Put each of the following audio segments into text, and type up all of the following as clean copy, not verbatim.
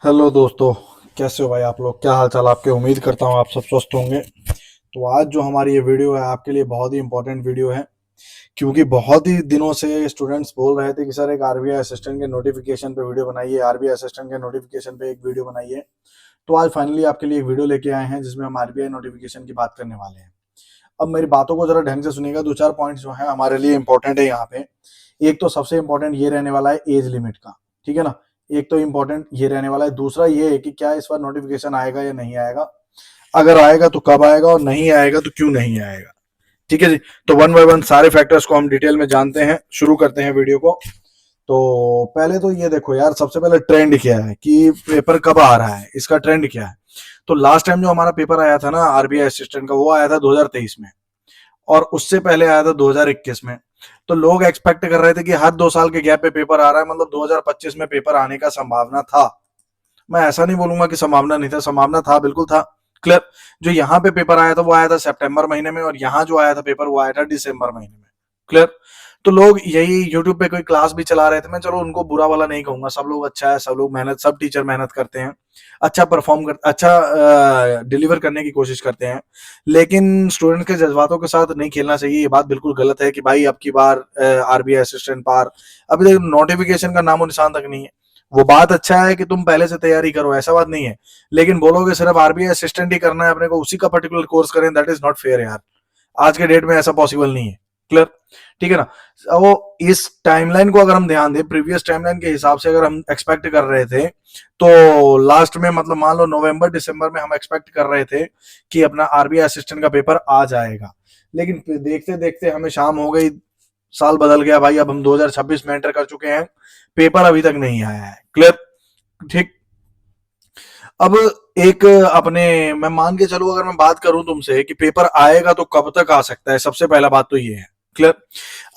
Hello दोस्तों। कैसे हो भाई आप लोग? क्या हाल चाल आपके? उम्मीद करता हूँ आप सब स्वस्थ होंगे। तो आज जो हमारी ये वीडियो है आपके लिए बहुत ही इंपॉर्टेंट वीडियो है, क्योंकि बहुत ही दिनों से स्टूडेंट्स बोल रहे थे कि सर एक आरबीआई असिस्टेंट के नोटिफिकेशन पे वीडियो बनाइए, आरबीआई असिस्टेंट के नोटिफिकेशन पे एक वीडियो बनाइए। तो आज फाइनली आपके लिए एक वीडियो लेके आए हैं जिसमें हम आरबीआई नोटिफिकेशन की बात करने वाले हैं। अब मेरी बातों को जरा ढंग से सुनिएगा, दो चार पॉइंट्स जो है हमारे लिए इंपॉर्टेंट है यहाँ पे। एक तो सबसे इंपॉर्टेंट ये रहने वाला है एज लिमिट का, ठीक है ना। एक तो इंपॉर्टेंट ये रहने वाला है, दूसरा ये है कि क्या इस बार नोटिफिकेशन आएगा या नहीं आएगा, अगर आएगा तो कब आएगा और नहीं आएगा तो क्यों नहीं आएगा। ठीक है जी। तो वन बाय वन सारे फैक्टर्स को हम डिटेल में जानते हैं, शुरू करते हैं वीडियो को। तो पहले तो ये देखो यार, सबसे पहले ट्रेंड क्या है कि पेपर कब आ रहा है, इसका ट्रेंड क्या है। तो लास्ट टाइम जो हमारा पेपर आया था ना आरबीआई असिस्टेंट का, वो आया था 2023 में, और उससे पहले आया था 2021 में। तो लोग एक्सपेक्ट कर रहे थे कि हर 2 साल के गैप पे पेपर आ रहा है, मतलब 2025 में पेपर आने का संभावना था। मैं ऐसा नहीं बोलूंगा कि संभावना नहीं था, संभावना था, बिल्कुल था। क्लियर। जो यहाँ पे पेपर आया था वो आया था सितंबर महीने में, और यहाँ जो आया था पेपर वो आया था दिसंबर महीने में। क्लियर। तो लोग यही यूट्यूब पे कोई क्लास भी चला रहे थे, मैं चलो उनको बुरा वाला नहीं कहूंगा, सब लोग अच्छा है, सब लोग मेहनत, सब टीचर मेहनत करते हैं, अच्छा परफॉर्म कर, अच्छा डिलीवर करने की कोशिश करते हैं। लेकिन स्टूडेंट के जज्बातों के साथ नहीं खेलना चाहिए, ये बात बिल्कुल गलत है कि भाई अब की बार आरबीआई असिस्टेंट पार। अभी तक नोटिफिकेशन का नामो निशान तक नहीं है। वो बात अच्छा है कि तुम पहले से तैयारी करो, ऐसा बात नहीं है। लेकिन बोलोगे सिर्फ आरबीआई असिस्टेंट ही करना है अपने को, उसी का पर्टिकुलर कोर्स करें, दैट इज नॉट फेयर यार। आज के डेट में ऐसा पॉसिबल नहीं है। क्लियर। ठीक है ना। वो इस टाइमलाइन को अगर हम ध्यान दें, प्रीवियस टाइमलाइन के हिसाब से अगर हम एक्सपेक्ट कर रहे थे, तो लास्ट में मतलब मान लो नवंबर दिसंबर में हम एक्सपेक्ट कर रहे थे कि अपना आरबीआई असिस्टेंट का पेपर आ जाएगा। लेकिन देखते देखते हमें शाम हो गई, साल बदल गया भाई, अब हम 2026 में एंटर कर चुके हैं, पेपर अभी तक नहीं आया है। क्लियर। ठीक। अब एक अपने, मैं मान के चलूं अगर मैं बात करूं तुमसे कि पेपर आएगा तो कब तक आ सकता है, सबसे पहला बात तो ये है। क्लियर।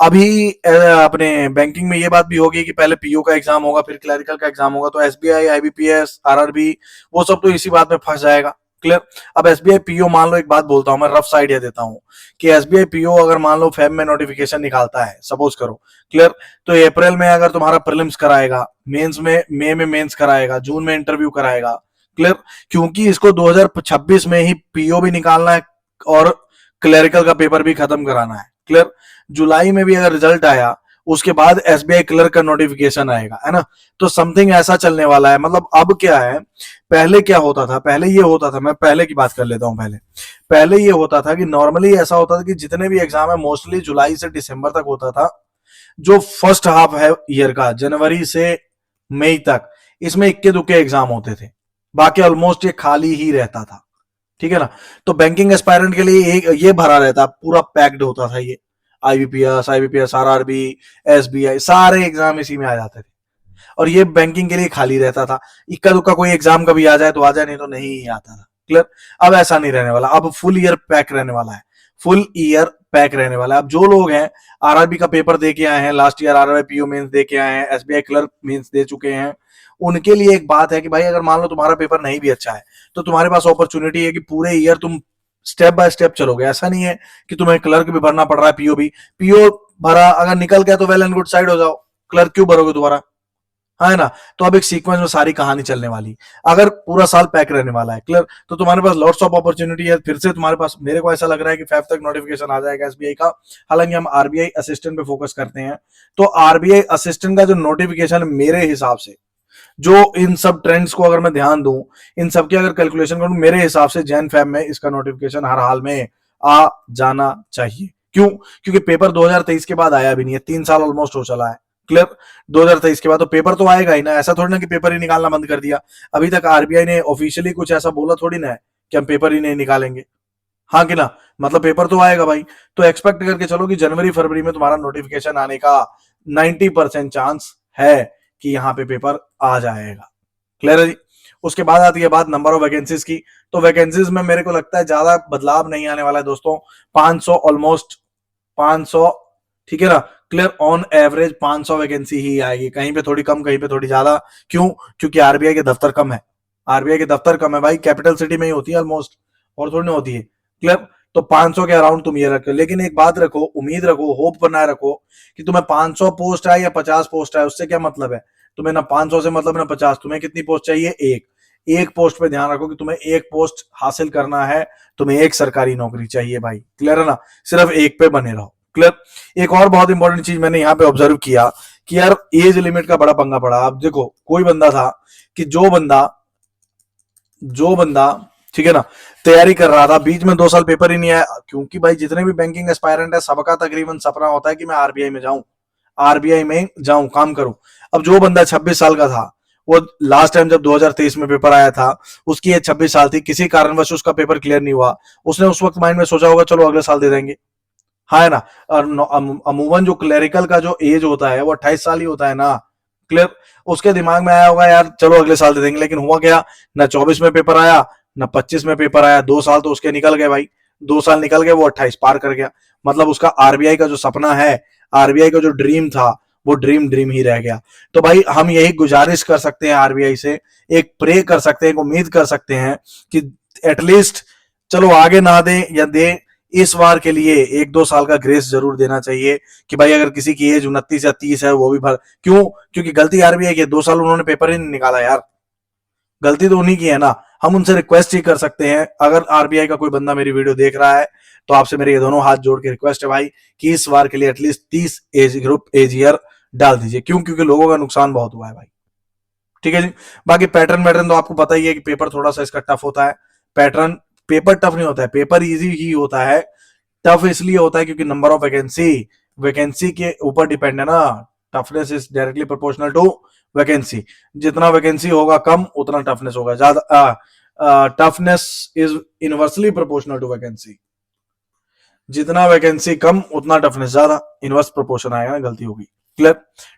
अभी अपने बैंकिंग में ये बात भी होगी कि पहले पीओ का एग्जाम होगा, फिर क्लरिकल का एग्जाम होगा, तो एसबीआई, आईबीपीएस, आरआरबी, वो सब तो इसी बात में फंस जाएगा। क्लियर। अब एसबीआई पीओ, मान लो एक बात बोलता हूं मैं, रफ सा आइडिया देता हूं कि एसबीआई पीओ अगर मान लो फेब में नोटिफिकेशन निकालता है, सपोज करो। क्लियर। तो अप्रैल में अगर तुम्हारा प्रीलिम्स कराएगा, मेंस में मई में मेंस कराएगा, जून में इंटरव्यू कराएगा। क्लियर। क्योंकि इसको 2026 में ही पीओ भी निकालना है और क्लरिकल का पेपर भी खत्म कराना है। क्लियर। जुलाई में भी अगर रिजल्ट आया, उसके बाद एसबीआई क्लर्क का नोटिफिकेशन आएगा, है ना। तो समथिंग ऐसा चलने वाला है। मतलब अब क्या है, पहले क्या होता था, पहले ये होता था, मैं पहले की बात कर लेता हूं। पहले पहले ये होता था कि नॉर्मली ऐसा होता था कि जितने भी एग्जाम है मोस्टली जुलाई से दिसंबर तक होता था। जो फर्स्ट हाफ है ईयर का, जनवरी से मई तक, इसमें इक्के दुक्के एग्जाम होते थे, बाकी ऑलमोस्ट ये खाली ही रहता था। ठीक है ना। तो बैंकिंग एस्पायरेंट के लिए एक ये भरा रहता, पूरा पैक्ड होता था ये। आईबीपीएस, आरआरबी, एसबीआई, सारे एग्जाम इसी में आ जाते थे, और ये बैंकिंग के लिए खाली रहता था। इक्का दुक्का कोई एग्जाम कभी आ जाए तो आ जाए, नहीं तो नहीं ही आता था। क्लियर। अब ऐसा नहीं रहने वाला, अब फुल ईयर पैक रहने वाला है, फुल ईयर पैक रहने वाला है। अब जो लोग हैं आरआरबी का पेपर दे के आए हैं, last year RRB PO mains दे के आए हैं, एसबीआई क्लर्क मेंस दे चुके हैं, उनके लिए एक बात है कि भाई अगर मान लो तुम्हारा पेपर नहीं भी अच्छा है, तो तुम्हारे पास अपॉर्चुनिटी है कि पूरे ईयर तुम स्टेप बाय स्टेप चलोगे। ऐसा नहीं है कि तुम्हें क्लर्क भी भरना पड़ रहा है, पीओ भी। पीओ भरा, अगर निकल गया तो वेल एंड गुड, साइड हो जाओ, क्लर्क क्यों भरोगे दोबारा, हाँ है ना। तो अब एक सीक्वेंस में सारी कहानी चलने वाली, अगर पूरा साल पैक रहने वाला है। क्लियर। तो तुम्हारे पास लॉट्स ऑफ अपॉर्चुनिटी है, फिर से तुम्हारे पास, मेरे को ऐसा लग रहा है कि फेब तक नोटिफिकेशन आ जाएगा एसबीआई का। हालांकि हम आरबीआई असिस्टेंट पे फोकस करते हैं, तो आरबीआई असिस्टेंट का जो नोटिफिकेशन मेरे हिसाब से, जो इन सब ट्रेंड्स को अगर मैं ध्यान दूं, इन सब की अगर कैलकुलेशन करूं, मेरे हिसाब से जैन फेब में इसका नोटिफिकेशन हर हाल में आ जाना चाहिए। क्यों? क्योंकि पेपर 2023 के बाद आया भी नहीं है, 3 साल ऑलमोस्ट हो चला है। क्लियर। 2023 के बाद तो पेपर तो आएगा ही ना, ऐसा थोड़ी ना कि पेपर ही निकालना बंद कर दिया। अभी तक आरबीआई ने ऑफिशियली कुछ ऐसा बोला थोड़ी ना है कि हम पेपर ही नहीं निकालेंगे, हाँ कि ना। मतलब पेपर तो आएगा भाई। तो एक्सपेक्ट करके चलो कि जनवरी फरवरी में तुम्हारा नोटिफिकेशन आने का 90% चांस है कि यहाँ पे पेपर आ जाएगा। क्लियर है जी। उसके बाद आती है बात नंबर ऑफ वैकेंसीज की। तो वैकेंसीज में मेरे को लगता है ज्यादा बदलाव नहीं आने वाला है दोस्तों। 500 ऑलमोस्ट, 500, ठीक है ना। क्लियर। ऑन एवरेज 500 वैकेंसी ही आएगी, कहीं पे थोड़ी कम, कहीं पे थोड़ी ज्यादा। क्यों? क्योंकि आरबीआई के दफ्तर कम है, आरबीआई के दफ्तर कम है भाई, कैपिटल सिटी में ही होती है ऑलमोस्ट, और थोड़ी ना होती है। क्लियर। तो 500 के अराउंड तुम ये रखो, लेकिन एक बात रखो, उम्मीद रखो, होप बनाए रखो कि तुम्हें 500 पोस्ट आए या 50 पोस्ट आए, उससे क्या मतलब है। तुम्हें ना 500 से मतलब ना 50, तुम्हें कितनी पोस्ट चाहिए? एक पोस्ट पे ध्यान रखो कि तुम्हें एक पोस्ट हासिल करना है, तुम्हें एक सरकारी नौकरी चाहिए भाई। क्लियर है ना? सिर्फ एक पे बने रहो। क्लियर। एक और बहुत इंपॉर्टेंट चीज मैंने यहाँ पे ऑब्जर्व किया कि यार एज लिमिट का बड़ा पंगा पड़ा। अब देखो कोई बंदा था कि जो बंदा ठीक है ना तैयारी कर रहा था, बीच में 2 साल पेपर ही नहीं आया, क्योंकि भाई जितने भी बैंकिंग एस्पायरेंट है सबका तकरीबन सपना होता है कि मैं आरबीआई में जाऊं काम करूं। अब जो बंदा 26 साल का था, वो लास्ट टाइम जब 2023 में पेपर आया था, उसकी एज 26 साल थी, किसी कारणवश उसका पेपर क्लियर नहीं हुआ, उसने उस वक्त माइंड में सोचा होगा चलो अगले साल दे देंगे। हाँ है ना? और अमूमन जो क्लरिकल का जो एज होता है वो 28 साल ही होता है ना। क्लियर। उसके दिमाग में आया होगा यार चलो अगले साल दे देंगे, लेकिन हुआ क्या, ना 24 में पेपर आया ना 25 में पेपर आया। 2 साल तो उसके निकल गए भाई। 2 साल निकल गए, वो 28 पार कर गया। मतलब उसका आरबीआई का जो सपना है, आरबीआई का जो ड्रीम था, वो ड्रीम ही रह गया। तो भाई हम यही गुजारिश कर सकते हैं आरबीआई से, एक प्रे कर सकते हैं, एक उम्मीद कर सकते हैं कि एटलीस्ट चलो आगे ना दे या दे, इस बार के लिए 1-2 साल का ग्रेस जरूर देना चाहिए कि भाई अगर किसी की एज 29 या 30 है वो भी भर। क्यों? क्योंकि गलती आरबीआई की है, 2 साल उन्होंने पेपर ही नहीं निकाला यार। गलती तो उन्हीं की है ना। हम उनसे रिक्वेस्ट ही कर सकते हैं, अगर आरबीआई का कोई बंदा मेरी वीडियो देख रहा है तो आपसे मेरे ये दोनों हाथ जोड़ के रिक्वेस्ट है भाई कि इस बार के लिए एटलीस्ट 30 एज ईयर डाल दीजिए। क्यों? क्योंकि लोगों का नुकसान बहुत हुआ है भाई। ठीक है जी। बाकी पैटर्न पैटर्न तो आपको पता ही है कि पेपर थोड़ा सा इसका टफ होता है। पैटर्न, पेपर टफ नहीं होता है, पेपर इजी ही होता है। टफ इसलिए होता है क्योंकि नंबर ऑफ वैकेंसी के ऊपर डिपेंड है ना। Toughness is directly proportional to vacancy. जितना वैकेंसी होगा कम, उतना टफनेस होगा ज्यादा। Toughness is inversely proportional to vacancy. जितना वैकेंसी कम उतना टफनेस ज्यादा, इनवर्स प्रोपोर्शन आएगा ना, गलती होगी। क्लियर?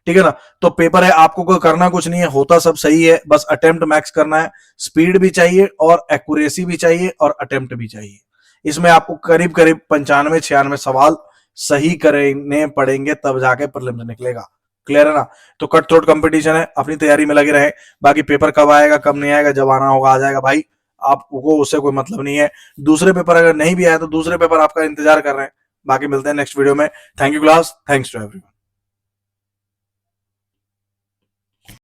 ठीक है ना? तो पेपर है, आपको कोई करना कुछ नहीं है, होता सब सही है, बस अटेम्प्ट मैक्स करना है। स्पीड भी चाहिए और एक्यूरेसी भी चाहिए और अटेम्प्ट भी चाहिए। इसमें आपको करीब करीब 95-96 सवाल सही करने पड़ेंगे, तब जाके प्रीलिम्स निकलेगा। क्लियर है ना? तो कट थ्रोट कंपटीशन है, अपनी तैयारी में लगे रहे। बाकी पेपर कब आएगा कब नहीं आएगा, जब आना होगा आ जाएगा भाई, आपको उससे कोई मतलब नहीं है। दूसरे पेपर अगर नहीं भी आया तो दूसरे पेपर आपका इंतजार कर रहे हैं। बाकी मिलते हैं नेक्स्ट वीडियो में। Thank you class, thanks to everyone.